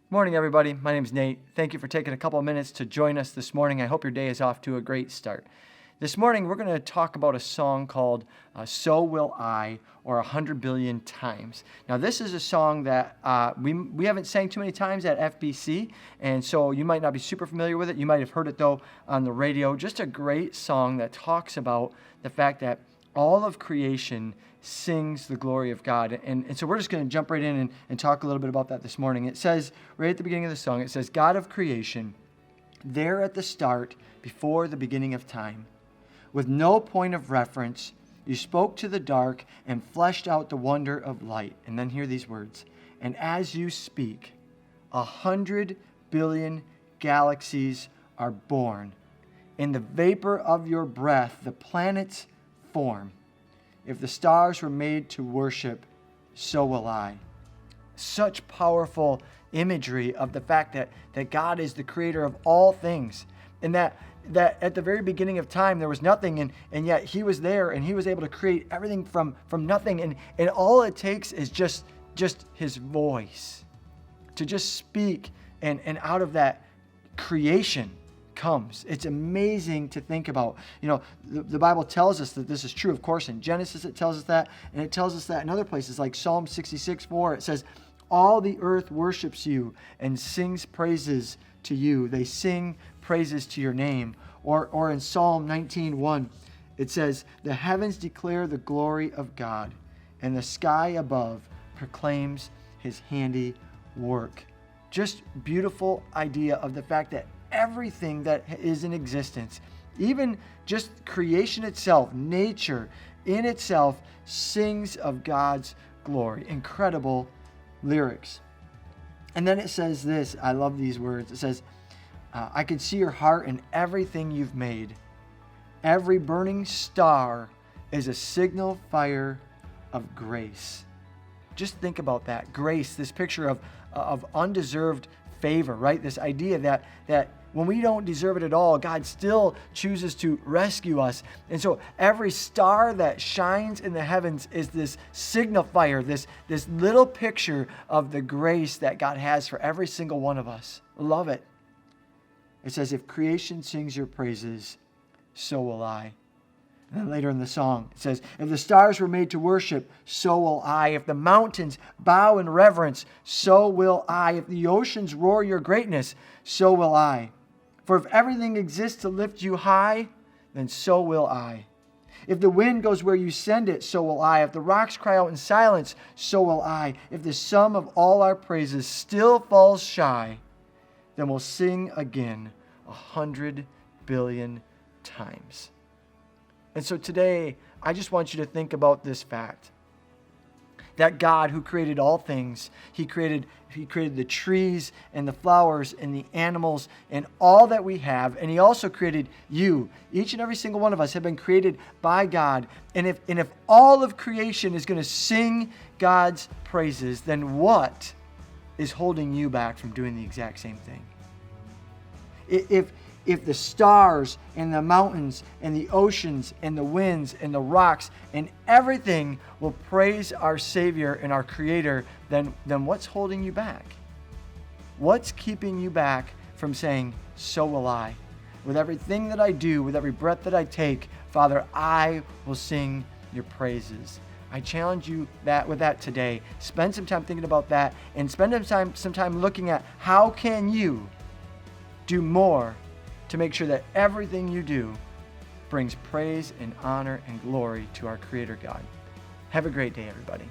Morning, everybody. My name is Nate. Thank you for taking a couple of minutes to join us this morning. I hope your day is off to a great start. This morning, we're going to talk about a song called So Will I, or 100 Billion Times. Now, this is a song that we haven't sang too many times at FBC, and so you might not be super familiar with it. You might have heard it, though, on the radio. Just a great song that talks about the fact that all of creation sings the glory of God. And so we're just going to jump right in and talk a little bit about that this morning. It says, right at the beginning of the song, it says, God of creation, there at the start, before the beginning of time, with no point of reference, you spoke to the dark and fleshed out the wonder of light. And then hear these words, and as you speak, 100 billion galaxies are born. In the vapor of your breath, the planets form. If the stars were made to worship, so will I. Such powerful imagery of the fact that God is the creator of all things. And that at the very beginning of time, there was nothing, and yet he was there, and he was able to create everything from nothing. And all it takes is just his voice to just speak, and out of that creation comes. It's amazing to think about. You know, the Bible tells us that this is true, of course. In Genesis, it tells us that, and it tells us that in other places, like Psalm 66:4. It says, all the earth worships you and sings praises to you. They sing praises to your name. Or in Psalm 19:1, it says, the heavens declare the glory of God, and the sky above proclaims his handiwork. Just beautiful idea of the fact that everything that is in existence, even just creation itself, nature in itself, sings of God's glory. Incredible lyrics. And then it says this, I love these words. It says, I can see your heart in everything you've made. Every burning star is a signal fire of grace. Just think about that. Grace, this picture of undeserved favor, right? This idea that when we don't deserve it at all, God still chooses to rescue us. And so every star that shines in the heavens is this signifier, this little picture of the grace that God has for every single one of us. Love it. It says, if creation sings your praises, so will I. And then later in the song, it says, if the stars were made to worship, so will I. If the mountains bow in reverence, so will I. If the oceans roar your greatness, so will I. For if everything exists to lift you high, then so will I. If the wind goes where you send it, so will I. If the rocks cry out in silence, so will I. If the sum of all our praises still falls shy, then we'll sing again 100 billion times. And so today, I just want you to think about this fact. That God who created all things, He created the trees and the flowers and the animals and all that we have. And He also created you. Each and every single one of us have been created by God. And if all of creation is going to sing God's praises, then what is holding you back from doing the exact same thing? If the stars and the mountains and the oceans and the winds and the rocks and everything will praise our Savior and our Creator, then what's holding you back? What's keeping you back from saying, so will I? With everything that I do, with every breath that I take, Father, I will sing your praises. I challenge you with that today. Spend some time thinking about that, and spend some time looking at how can you do more to make sure that everything you do brings praise and honor and glory to our Creator God. Have a great day, everybody.